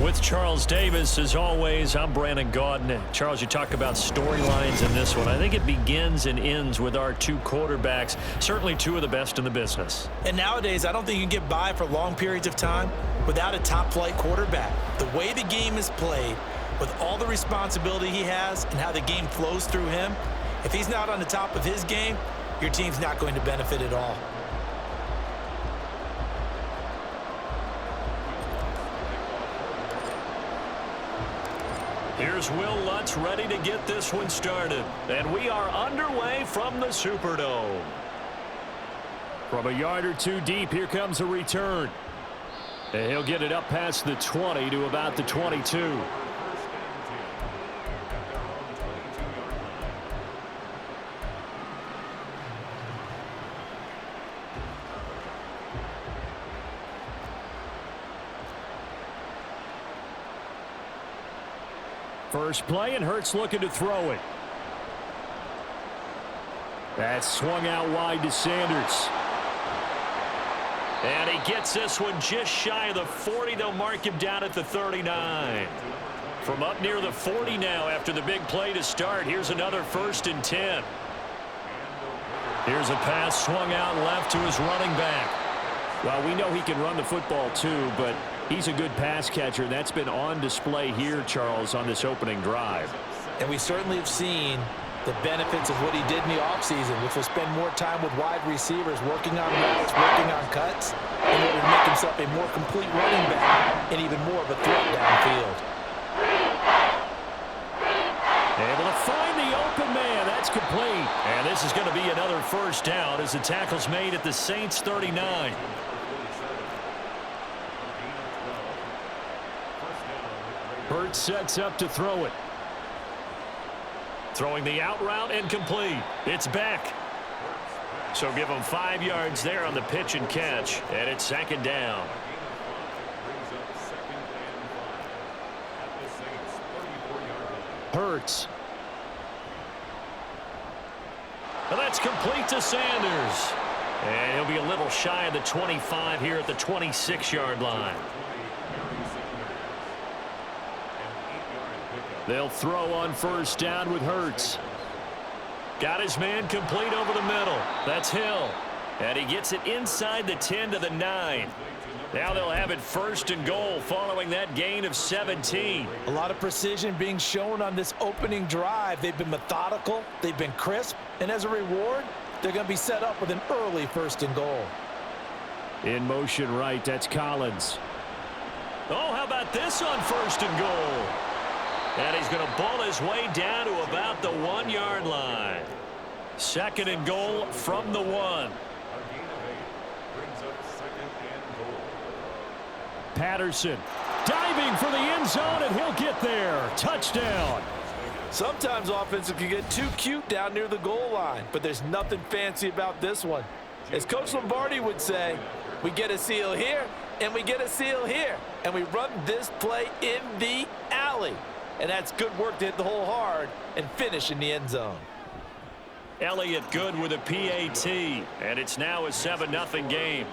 With Charles Davis, as always, I'm Brandon Gaudin. Charles, you talk about storylines in this one. I think it begins and ends with our two quarterbacks, certainly two of the best in the business. And nowadays, I don't think you can get by for long periods of time without a top-flight quarterback. The way the game is played, with all the responsibility he has and how the game flows through him, if he's not on the top of his game, your team's not going to benefit at all. Here's Will Lutz ready to get this one started. And we are underway from the Superdome. From a yard or two deep, here comes a return. And he'll get it up past the 20 to about the 22. First play, and Hurts looking to throw it. That's swung out wide to Sanders. And he gets this one just shy of the 40. They'll mark him down at the 39. From up near the 40 now after the big play to start. Here's another 1st and 10. Here's a pass swung out left to his running back. Well, we know he can run the football too, but he's a good pass catcher. That's been on display here, Charles, on this opening drive. And we certainly have seen the benefits of what he did in the offseason, which was spend more time with wide receivers, working on routes, working on cuts, in order to make himself a more complete running back and even more of a threat downfield. Able to find the open man. That's complete. And this is going to be another first down as the tackle's made at the Saints 39. Hurts sets up to throw it. Throwing the out route and complete. It's back. So give him 5 yards there on the pitch and catch. And it's 2nd down. Hurts. And that's complete to Sanders. And he'll be a little shy of the 25 here at the 26-yard line. They'll throw on first down with Hurts. Got his man complete over the middle. That's Hill. And he gets it inside the 10 to the 9. Now they'll have it 1st and goal following that gain of 17. A lot of precision being shown on this opening drive. They've been methodical. They've been crisp. And as a reward, they're going to be set up with an early 1st and goal. In motion right, that's Collins. Oh, how about this on 1st and goal? And he's going to ball his way down to about the 1-yard line. 2nd and goal from the 1. Patterson diving for the end zone, and he'll get there. Touchdown. Sometimes offenses can get too cute down near the goal line, but there's nothing fancy about this one. As Coach Lombardi would say, we get a seal here, and we get a seal here, and we run this play in the alley. And that's good work to hit the hole hard and finish in the end zone. Elliott good with a PAT, and it's now a 7-0 game.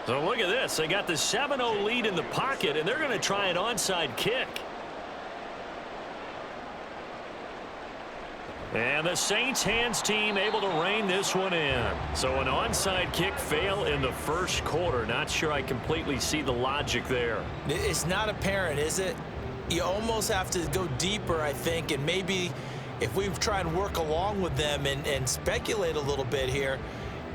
So look at this. They got the 7-0 lead in the pocket, and they're going to try an onside kick. And the Saints hands team able to rein this one in. So an onside kick fail in the 1st quarter. Not sure I completely see the logic there. It's not apparent, is it? You almost have to go deeper, I think, and maybe if we try and work along with them and speculate a little bit here,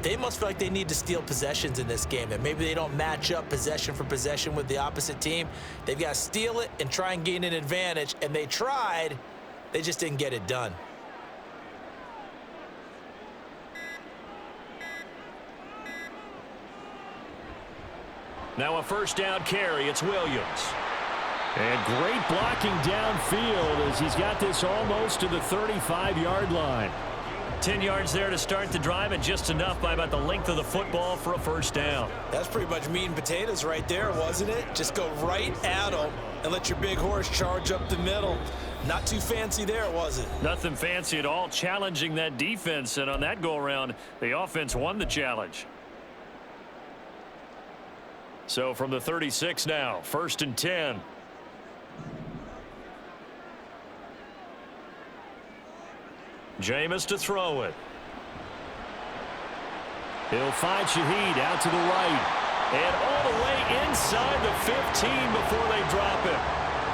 they must feel like they need to steal possessions in this game, and maybe they don't match up possession for possession with the opposite team. They've got to steal it and try and gain an advantage, and they tried. They just didn't get it done. Now a 1st down carry. It's Williams. And great blocking downfield as he's got this almost to the 35-yard line. 10 yards there to start the drive, and just enough by about the length of the football for a first down. That's pretty much meat and potatoes right there, wasn't it? Just go right at them and let your big horse charge up the middle. Not too fancy there, was it? Nothing fancy at all, challenging that defense, and on that go-around, the offense won the challenge. So from the 36 now, 1st and 10. Jameis to throw it. He'll find Shaheed out to the right. And all the way inside the 15 before they drop it.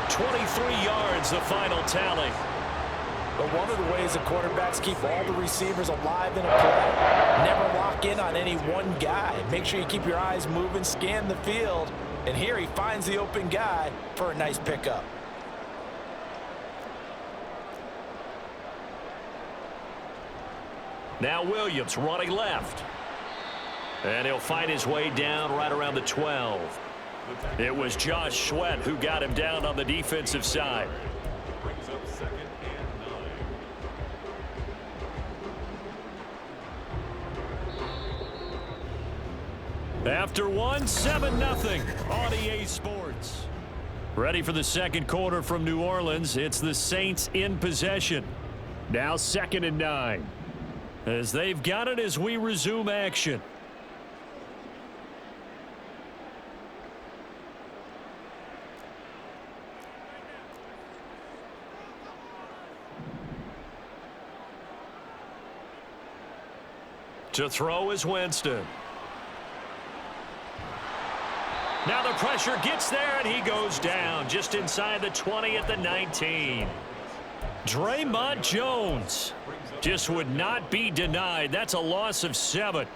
23 yards, the final tally. But one of the ways the quarterbacks keep all the receivers alive in a play, never lock in on any one guy. Make sure you keep your eyes moving, scan the field, and here he finds the open guy for a nice pickup. Now Williams running left. And he'll find his way down right around the 12. It was Josh Sweat who got him down on the defensive side. Brings up 2nd and 9. After one, 7-0 on EA Sports. Ready for the second quarter from New Orleans. It's the Saints in possession. Now 2nd and 9. As they've got it as we resume action. To throw is Winston. Now the pressure gets there, and he goes down just inside the 20 at the 19. Draymond Jones just would not be denied. That's a loss of 7.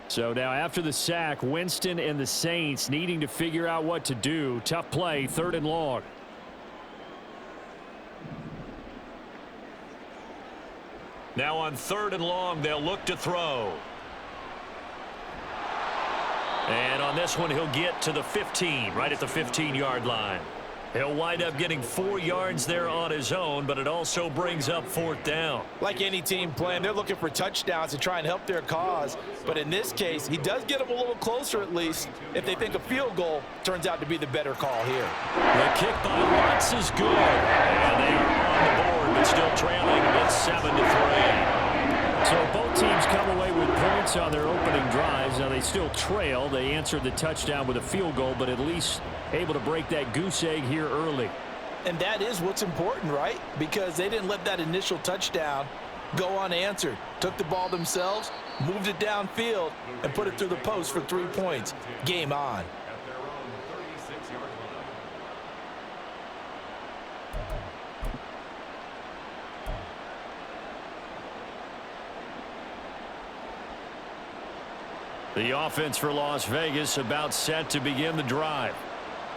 So now after the sack, Winston and the Saints needing to figure out what to do. Tough play, 3rd and long. Now on 3rd and long, they'll look to throw. And on this one, he'll get to the 15, right at the 15-yard line. He'll wind up getting 4 yards there on his own, but it also brings up 4th down. Like any team playing, they're looking for touchdowns to try and help their cause. But in this case, he does get them a little closer at least if they think a field goal turns out to be the better call here. The kick by Watts is good. And they are on the board, but still trailing. It's 7-3. So both teams come away with points on their opening drives. Now they still trail. They answered the touchdown with a field goal, but at least able to break that goose egg here early. And that is what's important, right? Because they didn't let that initial touchdown go unanswered. Took the ball themselves, moved it downfield, and put it through the post for 3 points. Game on. At their own 36-yard line. The offense for Las Vegas about set to begin the drive.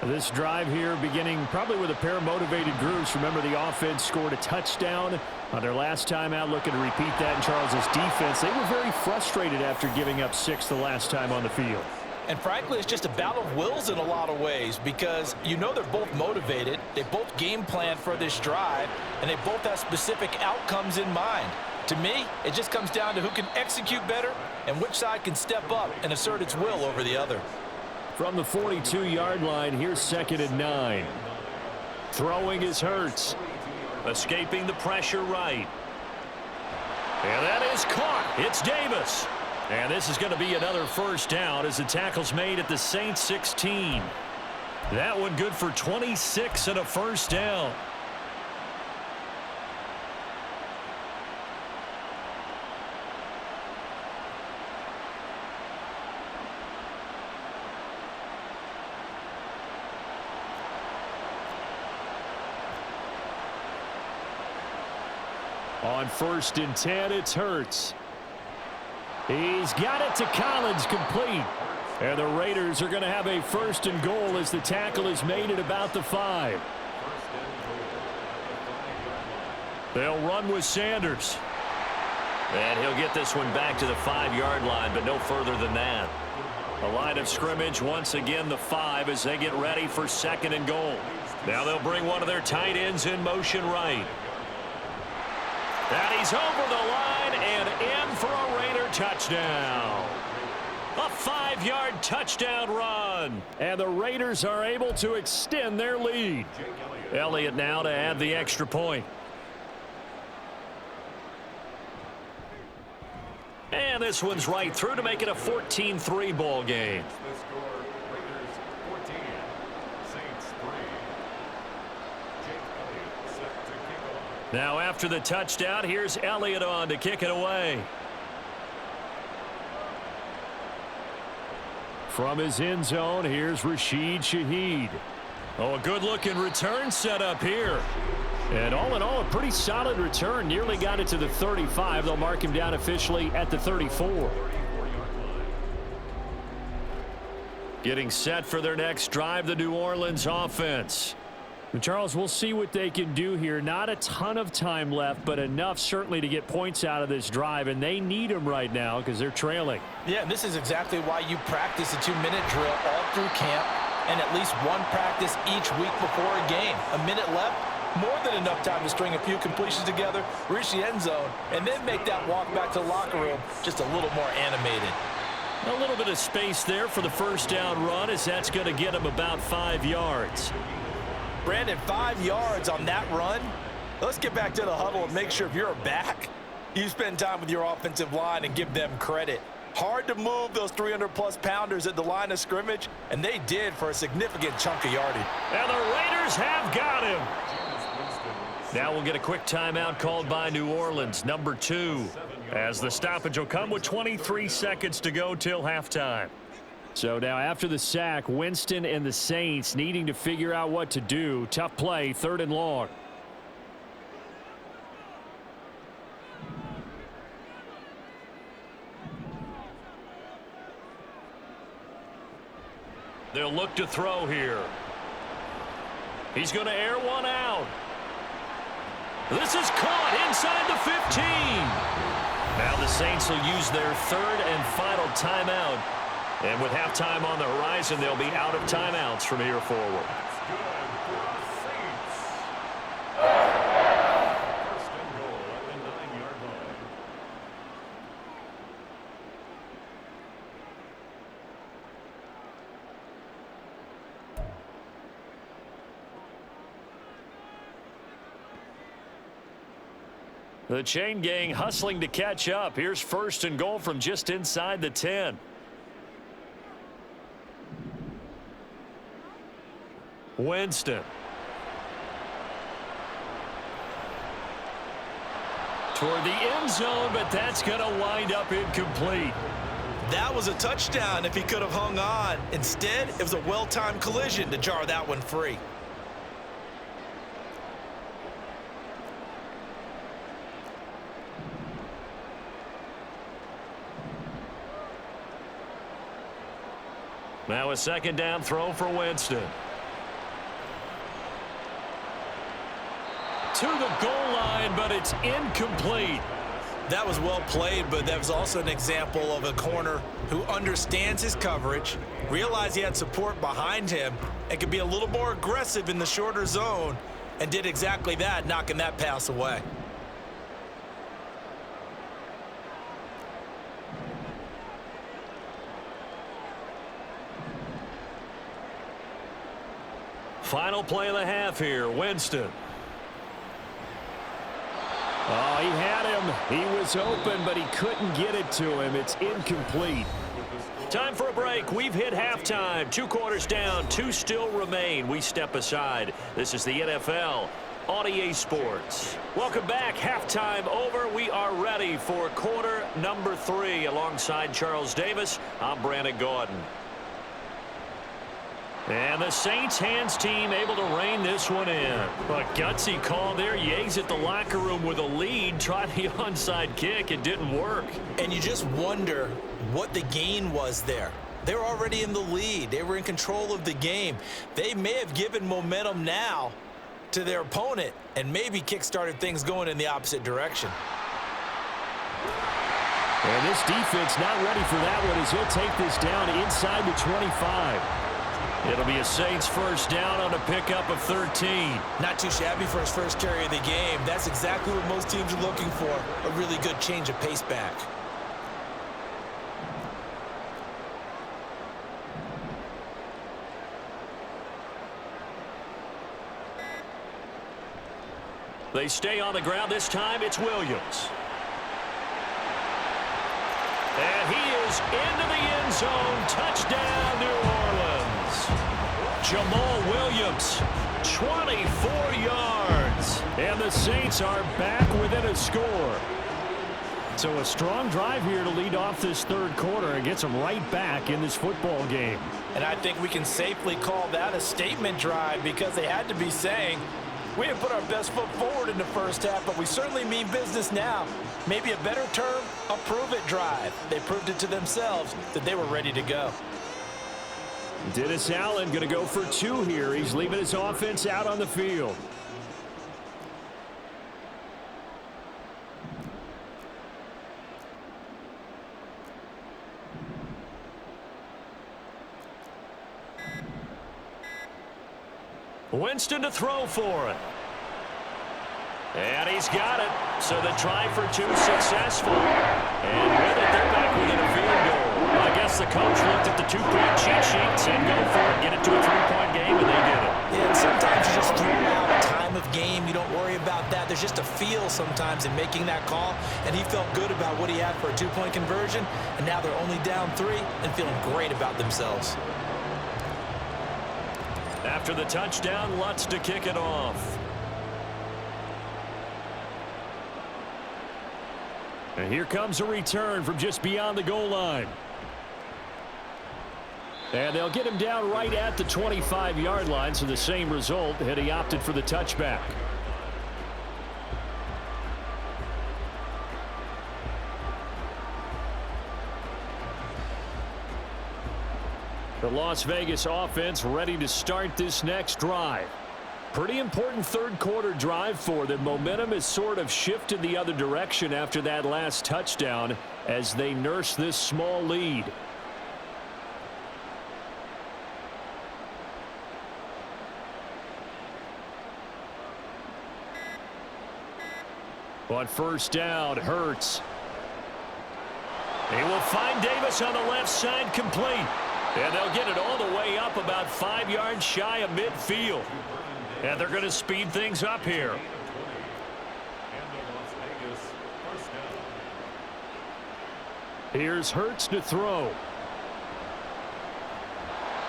This drive here beginning probably with a pair of motivated groups. Remember, the offense scored a touchdown on their last time out, looking to repeat that in Charles's defense. They were very frustrated after giving up 6 the last time on the field. And frankly, it's just a battle of wills in a lot of ways because you know they're both motivated. They both game plan for this drive, and they both have specific outcomes in mind. To me, it just comes down to who can execute better and which side can step up and assert its will over the other. From the 42-yard line, here's 2nd and 9. Throwing is Hurts. Escaping the pressure right. And that is caught. It's Davis. And this is going to be another first down as the tackle's made at the Saints 16. That one good for 26 and a first down. On 1st and 10, it's Hurts. He's got it to Collins, complete. And the Raiders are going to have a 1st and goal as the tackle is made at about the 5. They'll run with Sanders. And he'll get this one back to the 5-yard line, but no further than that. The line of scrimmage, once again, the 5 as they get ready for 2nd and goal. Now they'll bring one of their tight ends in motion right. And he's over the line and in for a Raider touchdown. A 5-yard touchdown run. And the Raiders are able to extend their lead. Elliott now to add the extra point. And this one's right through to make it a 14-3 ball game. The score, Raiders 14, Saints 3. Jake Elliott set to kick off. Now after the touchdown, here's Elliott on to kick it away. From his end zone, here's Rashid Shaheed. Oh, a good-looking return set up here. And all in all, a pretty solid return. Nearly got it to the 35. They'll mark him down officially at the 34. Getting set for their next drive, the New Orleans offense. Charles, we'll see what they can do here. Not a ton of time left, but enough certainly to get points out of this drive, and they need them right now because they're trailing. Yeah, and this is exactly why you practice a 2-minute drill all through camp and at least one practice each week before a game. A minute left, more than enough time to string a few completions together, reach the end zone, and then make that walk back to the locker room just a little more animated. A little bit of space there for the first down run, as that's going to get him about 5 yards. Brandon, 5 yards on that run. Let's get back to the huddle and make sure if you're a back, you spend time with your offensive line and give them credit. Hard to move those 300-plus pounders at the line of scrimmage, and they did for a significant chunk of yardage. And the Raiders have got him. Now we'll get a quick timeout called by New Orleans, number 2, as the stoppage will come with 23 seconds to go till halftime. So now after the sack, Winston and the Saints needing to figure out what to do. Tough play, 3rd and long. They'll look to throw here. He's going to air one out. This is caught inside the 15. Now the Saints will use their 3rd and final timeout. And with halftime on the horizon, they'll be out of timeouts from here forward. First and goal at the 9-yard line. The chain gang hustling to catch up. Here's 1st and goal from just inside the 10. Winston. Toward the end zone, but that's going to wind up incomplete. That was a touchdown if he could have hung on. Instead, it was a well-timed collision to jar that one free. Now a 2nd down throw for Winston. To the goal line, but it's incomplete. That was well played, but that was also an example of a corner who understands his coverage, realized he had support behind him, and could be a little more aggressive in the shorter zone, and did exactly that, knocking that pass away. Final play of the half here, Winston. Oh, he had him. He was open, but he couldn't get it to him. It's incomplete. Time for a break. We've hit halftime. 2 quarters down, 2 still remain. We step aside. This is the NFL on EA Sports. Welcome back. Halftime over. We are ready for quarter number 3. Alongside Charles Davis, I'm Brandon Gordon. And the Saints hands team able to rein this one in. A gutsy call there. You exit the locker room with a lead. Try the onside kick. It didn't work. And you just wonder what the gain was there. They were already in the lead. They were in control of the game. They may have given momentum now to their opponent and maybe kick-started things going in the opposite direction. And this defense not ready for that one as he'll take this down inside the 25. It'll be a Saints first down on a pickup of 13. Not too shabby for his first carry of the game. That's exactly what most teams are looking for. A really good change of pace back. They stay on the ground. This time it's Williams. And he is into the end zone. Touchdown, New Orleans. Jamal Williams, 24 yards. And the Saints are back within a score. So a strong drive here to lead off this third quarter and gets them right back in this football game. And I think we can safely call that a statement drive because they had to be saying, we didn't put our best foot forward in the first half, but we certainly mean business now. Maybe a better term, a prove-it drive. They proved it to themselves that they were ready to go. Dennis Allen going to go for 2 here. He's leaving his offense out on the field. Winston to throw for it. And he's got it. So the try for 2 successful. And with it, they're back within a field goal. I guess the coach looked at the 2-point cheat sheet, said go for it, get it to a 3-point game, and they did it. Yeah, and sometimes you just throw out time of game. You don't worry about that. There's just a feel sometimes in making that call. And he felt good about what he had for a 2-point conversion. And now they're only down 3 and feeling great about themselves. After the touchdown, Lutz to kick it off. And here comes a return from just beyond the goal line. And they'll get him down right at the 25-yard line, so the same result had he opted for the touchback. The Las Vegas offense ready to start this next drive. Pretty important third quarter drive for them. Momentum has sort of shifted the other direction after that last touchdown as they nurse this small lead. On first down, Hurts. He will find Davis on the left side, complete. And they'll get it all the way up about 5 yards shy of midfield. And they're going to speed things up here. Here's Hurts to throw.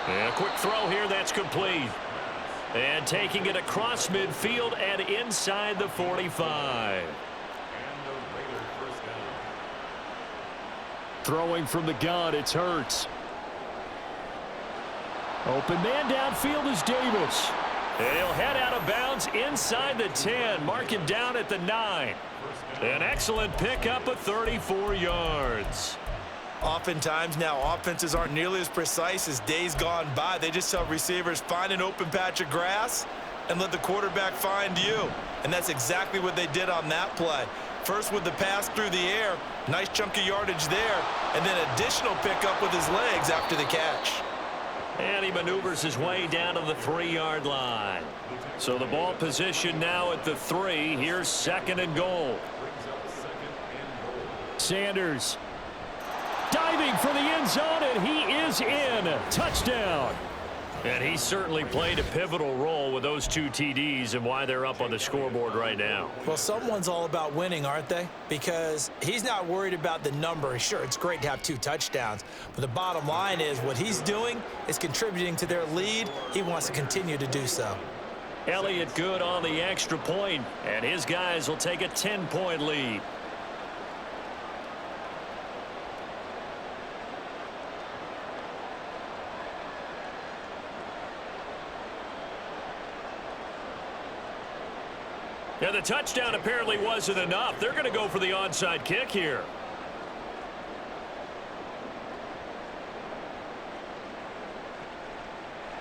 And a quick throw here, that's complete. And taking it across midfield and inside the 45. Throwing from the gun, it's Hurts. Open man downfield is Davis. And he'll head out of bounds inside the 10. Mark him down at the 9. An excellent pickup of 34 yards. Oftentimes now offenses aren't nearly as precise as days gone by. They just tell receivers, find an open patch of grass and let the quarterback find you. And that's exactly what they did on that play. First with the pass through the air, nice chunk of yardage there, and then additional pickup with his legs after the catch. And he maneuvers his way down to the 3-yard line. So the ball position now at the 3. Here's 2nd and goal. Sanders diving for the end zone, and he is in. Touchdown. And he certainly played a pivotal role with those 2 TDs and why they're up on the scoreboard right now. Well, someone's all about winning, aren't they? Because he's not worried about the number. Sure, it's great to have 2 touchdowns, but the bottom line is what he's doing is contributing to their lead. He wants to continue to do so. Elliott good on the extra point, and his guys will take a 10-point lead. And the touchdown apparently wasn't enough. They're going to go for the onside kick here.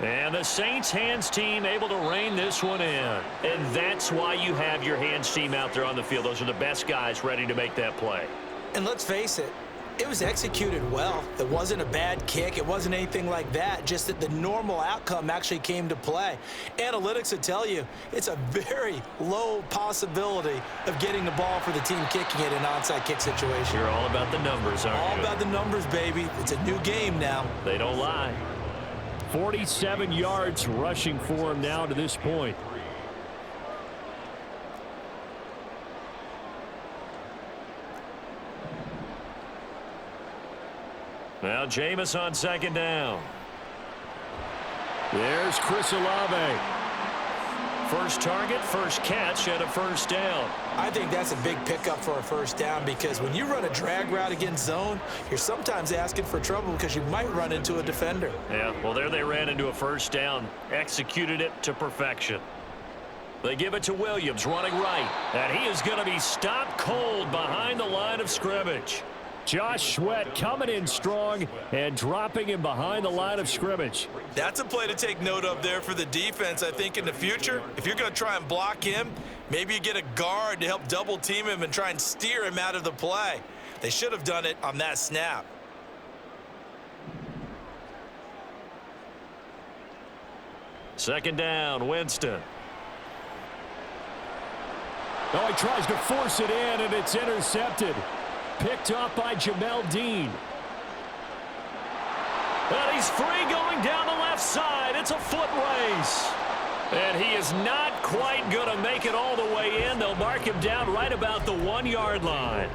And the Saints hands team able to rein this one in. And that's why you have your hands team out there on the field. Those are the best guys ready to make that play. And let's face it, It was executed well. It wasn't a bad kick. It wasn't anything like that. Just that the normal outcome actually came to play. Analytics would tell you it's a very low possibility of getting the ball for the team kicking it in an onside kick situation. You're all about the numbers, aren't you? All about the numbers, baby. It's a new game now. They don't lie. 47 yards rushing for him now to this point. Now Jameis on second down. There's Chris Olave. First target, first catch, and a first down. I think that's a big pickup for a first down because when you run a drag route against zone, you're sometimes asking for trouble because you might run into a defender. Yeah, well, there they ran into a first down, executed it to perfection. They give it to Williams, running right, and he is going to be stopped cold behind the line of scrimmage. Josh Sweat coming in strong and dropping him behind the line of scrimmage. That's a play to take note of there for the defense, I think, in the future. If you're going to try and block him, maybe you get a guard to help double team him and try and steer him out of the play. They should have done it on that snap. Second down, Winston. Oh, he tries to force it in, and it's intercepted. Picked up by Jamel Dean. And he's free going down the left side. It's a foot race. And he is not quite going to make it all the way in. They'll mark him down right about the 1 yard line.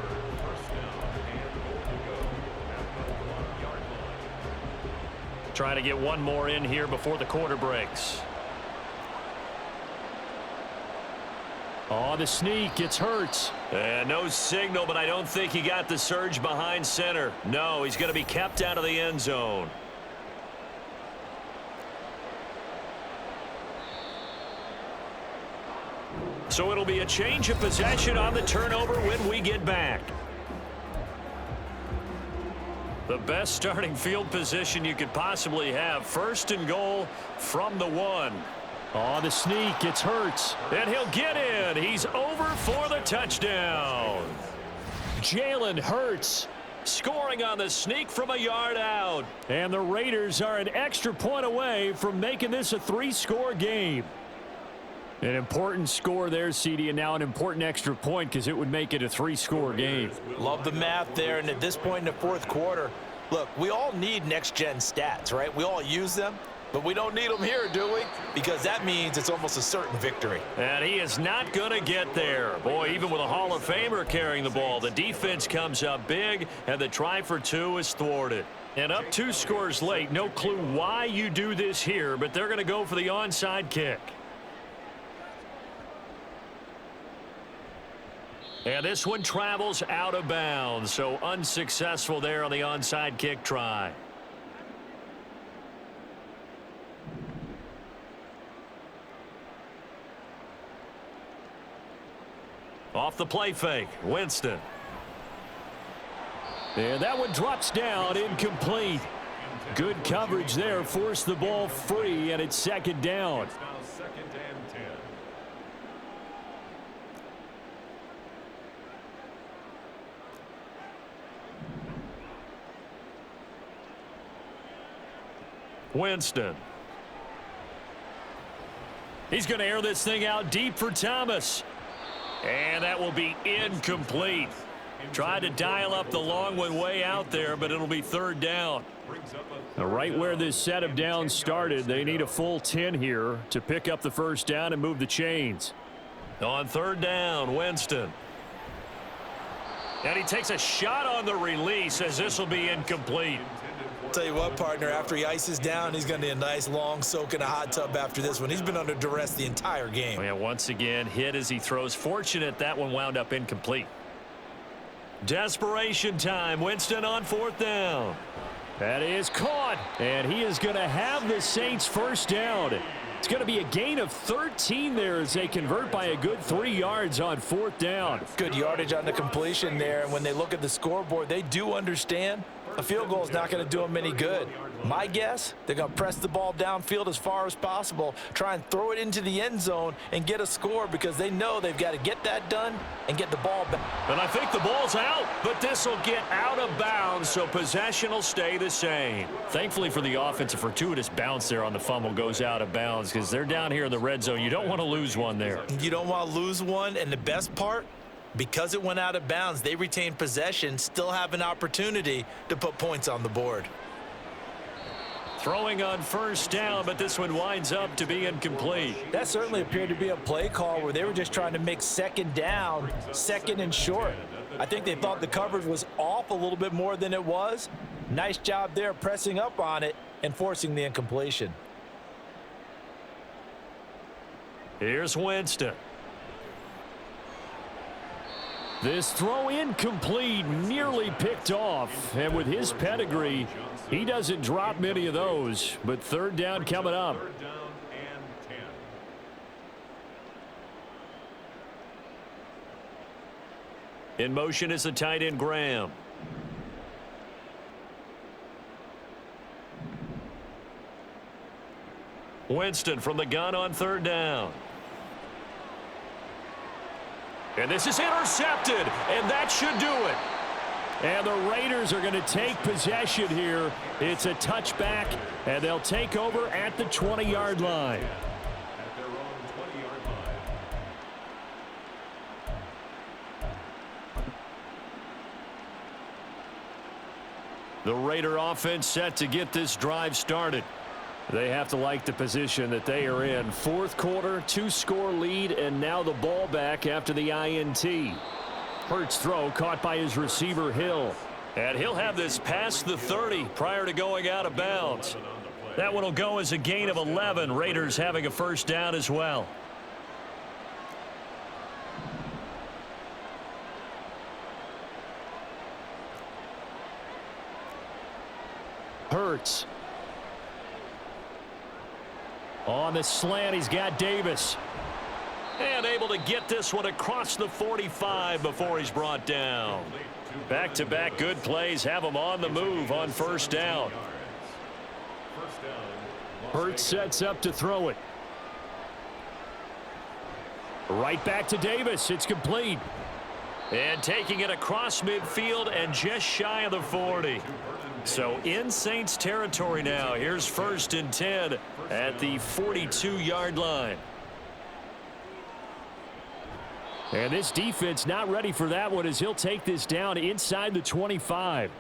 Trying to get one more in here before the quarter breaks. Oh, the sneak. It's Hurts. And no signal, but I don't think he got the surge behind center. No, he's going to be kept out of the end zone. So it'll be a change of possession on the turnover when we get back. The best starting field position you could possibly have. First and goal from the 1. Oh, the sneak. It's Hurts. And he'll get in. He's over for the touchdown. Jalen Hurts. Scoring on the sneak from a yard out. And the Raiders are an extra point away from making this a 3-score game. An important score there, CD, and now an important extra point because it would make it a 3-score game. Love the math there, and at this point in the fourth quarter, look, we all need next-gen stats, right? We all use them. But we don't need them here, do we? Because that means it's almost a certain victory. And he is not going to get there. Boy, even with a Hall of Famer carrying the ball, the defense comes up big, and the try for 2 is thwarted. And up 2 scores late, no clue why you do this here, but they're going to go for the onside kick. And this one travels out of bounds, so unsuccessful there on the onside kick try. Off the play fake, Winston. And that one drops down, incomplete. Good coverage there, forced the ball free, and it's second down. It's now second and 10. Winston. He's going to air this thing out deep for Thomas. And that will be incomplete. Tried to dial up the long one way out there, but it'll be third down. Right where this set of downs started, they need a full 10 here to pick up the first down and move the chains. On third down, Winston. And he takes a shot on the release as this will be incomplete. Tell you what, partner, after he ices down, he's going to need a nice long soak in a hot tub after this one. He's been under duress the entire game. Oh, yeah, once again, hit as he throws. Fortunate that one wound up incomplete. Desperation time. Winston on fourth down. That is caught, and he is going to have the Saints first down. It's going to be a gain of 13 there as they convert by a good 3 yards on fourth down. Good yardage on the completion there, and when they look at the scoreboard, they do understand A field goal is not going to do them any good. My guess, they're going to press the ball downfield as far as possible, try and throw it into the end zone and get a score because they know they've got to get that done and get the ball back. And I think the ball's out, but this will get out of bounds, so possession will stay the same. Thankfully for the offense, a fortuitous bounce there on the fumble goes out of bounds because they're down here in the red zone. You don't want to lose one there. You don't want to lose one, and the best part, because it went out of bounds, they retained possession, still have an opportunity to put points on the board. Throwing on first down, but this one winds up to be incomplete. That certainly appeared to be a play call where they were just trying to make second down, second and short. I think they thought the coverage was off a little bit more than it was. Nice job there pressing up on it and forcing the incompletion. Here's Winston. This throw incomplete, nearly picked off. And with his pedigree, he doesn't drop many of those. But third down coming up. Third down and 10. In motion is the tight end, Graham. Winston from the gun on third down. And this is intercepted, and that should do it. And the Raiders are going to take possession here. It's a touchback, and they'll take over at the 20-yard line. At their own 20-yard line. The Raider offense set to get this drive started. They have to like the position that they are in. Fourth quarter, 2-score lead, and now the ball back after the INT. Hurts throw caught by his receiver, Hill. And he'll have this past the 30 prior to going out of bounds. That one will go as a gain of 11. Raiders having a first down as well. Hurts. On the slant, he's got Davis. And able to get this one across the 45 before he's brought down. Back-to-back good plays have him on the move on first down. Hurts sets up to throw it. Right back to Davis. It's complete. And taking it across midfield and just shy of the 40. So in Saints territory now. Here's first and 10 at the 42-yard line. And this defense not ready for that one as he'll take this down inside the 25.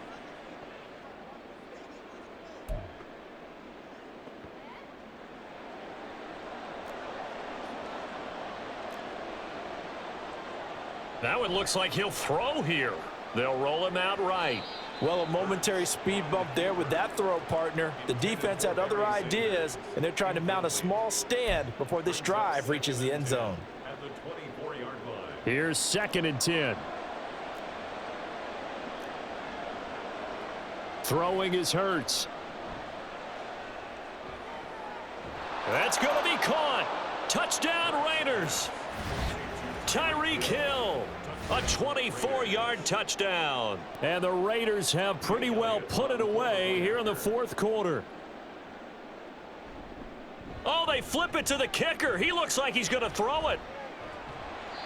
That one looks like he'll throw here. They'll roll him out right. Well, a momentary speed bump there with that throw, partner. The defense had other ideas, and they're trying to mount a small stand before this drive reaches the end zone. At the 24-yard line. Here's second and 10. Throwing is Hurts. That's going to be caught. Touchdown Raiders. Tyreek Hill. A 24-yard touchdown. And the Raiders have pretty well put it away here in the fourth quarter. Oh, they flip it to the kicker. He looks like he's going to throw it.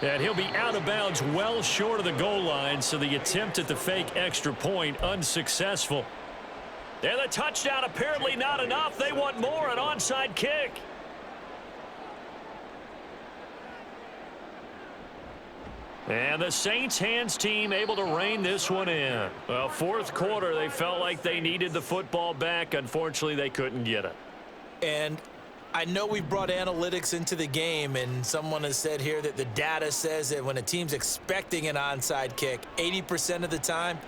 And he'll be out of bounds well short of the goal line, so the attempt at the fake extra point unsuccessful. And the touchdown apparently not enough. They want more, an onside kick. And the Saints hands team able to rein this one in. Well, fourth quarter, they felt like they needed the football back. Unfortunately, they couldn't get it. And I know we brought analytics into the game, and someone has said here that the data says that when a team's expecting an onside kick, 80% of the time,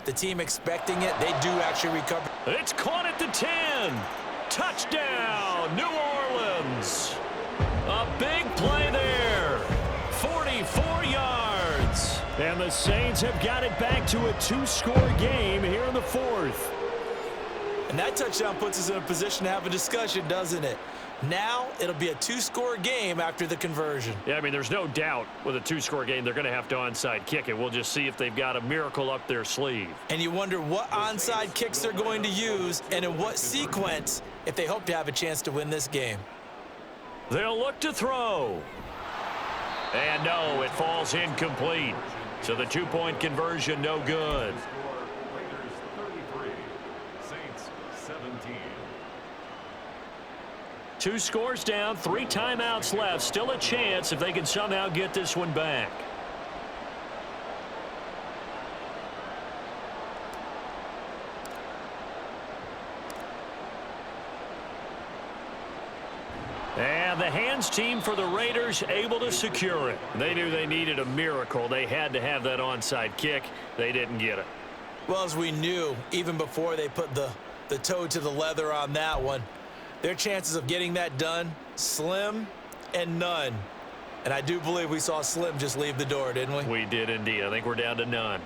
the team expecting it, they do actually recover. It's caught at the 10. Touchdown, New Orleans. A big play there. 44 yards. And the Saints have got it back to a 2-score game here in the fourth. And that touchdown puts us in a position to have a discussion, doesn't it? Now it'll be a two-score game after the conversion. Yeah, I mean, there's no doubt with a two-score game they're going to have to onside kick it. We'll just see if they've got a miracle up their sleeve. And you wonder what onside kicks they're going to use and in what sequence if they hope to have a chance to win this game. They'll look to throw. And no, it falls incomplete. So the two-point conversion no good. Raiders 33, Saints 17. 2 scores down, 3 timeouts left. Still a chance if they can somehow get this one back. And the hands team for the Raiders able to secure it. They knew they needed a miracle. They had to have that onside kick. They didn't get it. Well, as we knew, even before they put the toe to the leather on that one, their chances of getting that done, slim and none. And I do believe we saw Slim just leave the door, didn't we? We did indeed. I think we're down to none.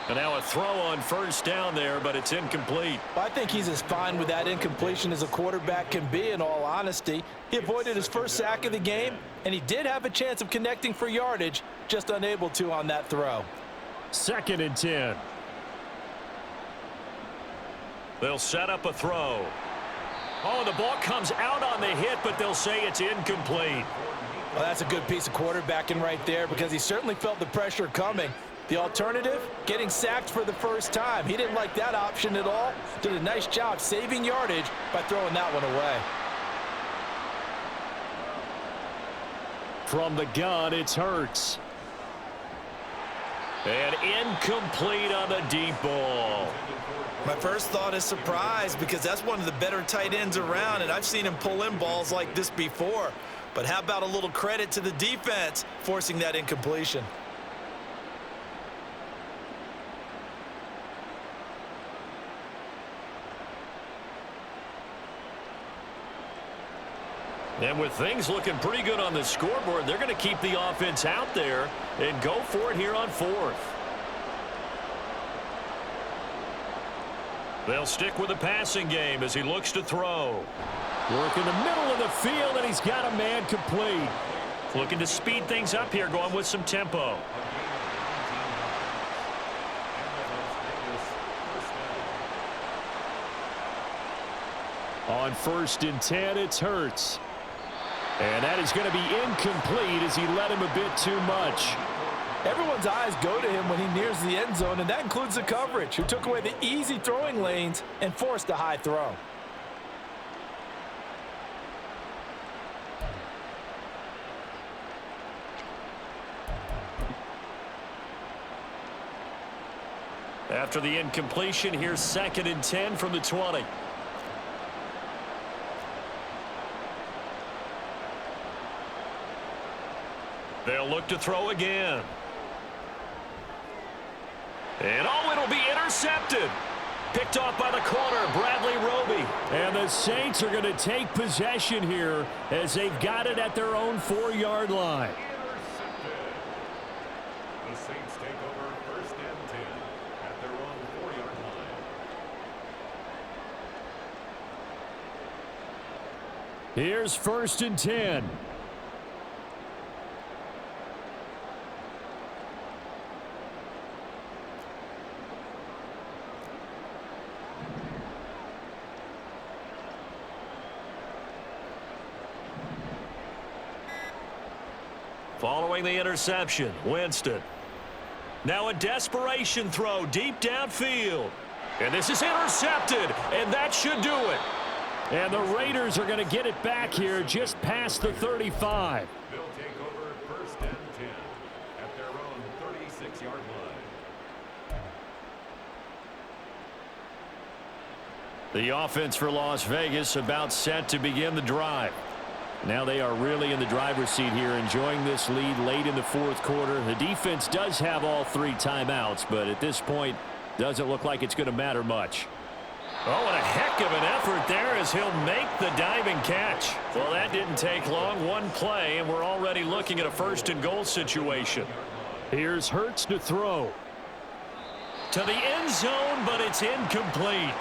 And now a throw on first down there, but it's incomplete. I think he's as fine with that incompletion as a quarterback can be, in all honesty. He avoided his first sack of the game, and he did have a chance of connecting for yardage, just unable to on that throw. 2nd and 10. They'll set up a throw. Oh, the ball comes out on the hit, but they'll say it's incomplete. Well, that's a good piece of quarterbacking right there because he certainly felt the pressure coming. The alternative, getting sacked for the first time. He didn't like that option at all. Did a nice job saving yardage by throwing that one away. From the gun, it's Hurts. And incomplete on the deep ball. My first thought is surprise because that's one of the better tight ends around, and I've seen him pull in balls like this before. But how about a little credit to the defense forcing that incompletion? And with things looking pretty good on the scoreboard, they're going to keep the offense out there and go for it here on 4th. They'll stick with the passing game as he looks to throw. Work in the middle of the field, and he's got a man complete. Looking to speed things up here, going with some tempo. On 1st and 10, it's Hurts. And that is going to be incomplete as he let him a bit too much. Everyone's eyes go to him when he nears the end zone, and that includes the coverage, who took away the easy throwing lanes and forced a high throw. After the incompletion, here's 2nd and 10 from the 20. They'll look to throw again. And oh, it'll be intercepted. Picked off by the corner, Bradley Roby. And the Saints are going to take possession here as they've got it at their own 4-yard line. Intercepted. The Saints take over 1st and 10 at their own 4-yard line. Here's 1st and 10. Following the interception, Winston. Now a desperation throw deep downfield. And this is intercepted, and that should do it. And the Raiders are going to get it back here just past the 35. They'll take over 1st and 10 at their own 36-yard line. The offense for Las Vegas about set to begin the drive. Now they are really in the driver's seat here, enjoying this lead late in the 4th quarter. The defense does have all 3 timeouts, but at this point, doesn't look like it's going to matter much. Oh, and a heck of an effort there as he'll make the diving catch. Well, that didn't take long. One play, and we're already looking at a 1st and goal situation. Here's Hurts to throw. To the end zone, but it's incomplete.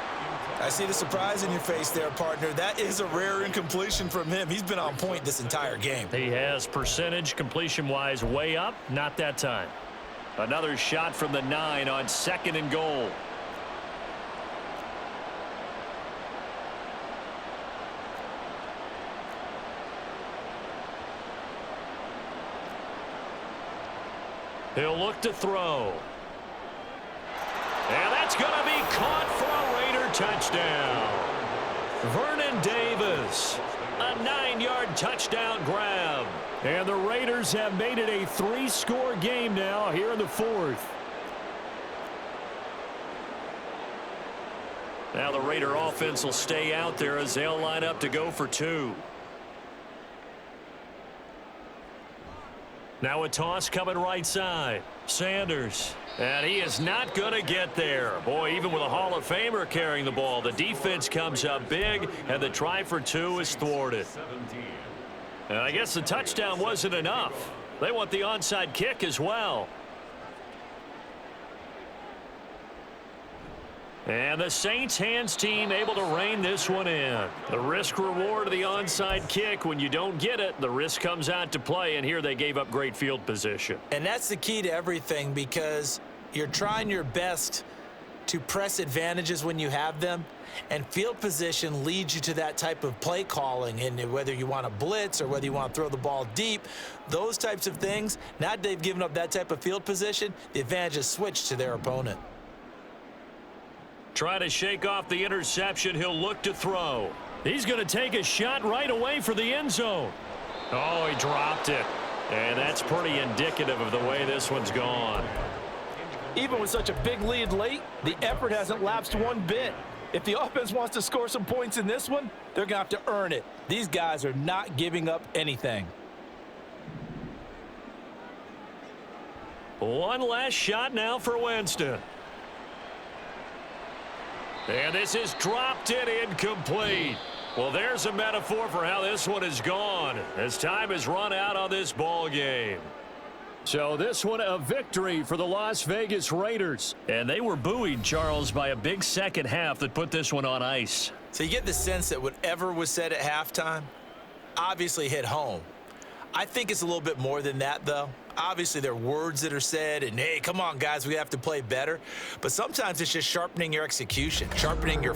I see the surprise in your face there, partner. That is a rare incompletion from him. He's been on point this entire game. He has percentage completion-wise way up, not that time. Another shot from the 9 on 2nd and goal. He'll look to throw. And that's going to be caught for a Raider touchdown. Vernon Davis, a 9-yard touchdown grab. And the Raiders have made it a 3-score game now here in the 4th. Now the Raider offense will stay out there as they'll line up to go for 2. Now a toss coming right side. Sanders. And he is not going to get there. Boy, even with a Hall of Famer carrying the ball, the defense comes up big, and the try for 2 is thwarted. And I guess the touchdown wasn't enough. They want the onside kick as well. And the Saints hands team able to rein this one in. The risk reward of the onside kick. When you don't get it, the risk comes out to play, and here they gave up great field position. And that's the key to everything, because you're trying your best to press advantages when you have them, and field position leads you to that type of play calling. And whether you want to blitz or whether you want to throw the ball deep, those types of things, now that they've given up that type of field position, the advantage is switched to their opponent. Try to shake off the interception. He'll look to throw. He's going to take a shot right away for the end zone. Oh, he dropped it. And that's pretty indicative of the way this one's gone. Even with such a big lead late, the effort hasn't lapsed one bit. If the offense wants to score some points in this one, they're going to have to earn it. These guys are not giving up anything. One last shot now for Winston. And this is dropped in incomplete. Well, there's a metaphor for how this one is gone as time has run out on this ball game. So this one a victory for the Las Vegas Raiders. And they were buoyed, Charles, by a big second half that put this one on ice. So you get the sense that whatever was said at halftime obviously hit home. I think it's a little bit more than that, though. Obviously, there are words that are said, and, hey, come on, guys, we have to play better. But sometimes it's just sharpening your execution, sharpening your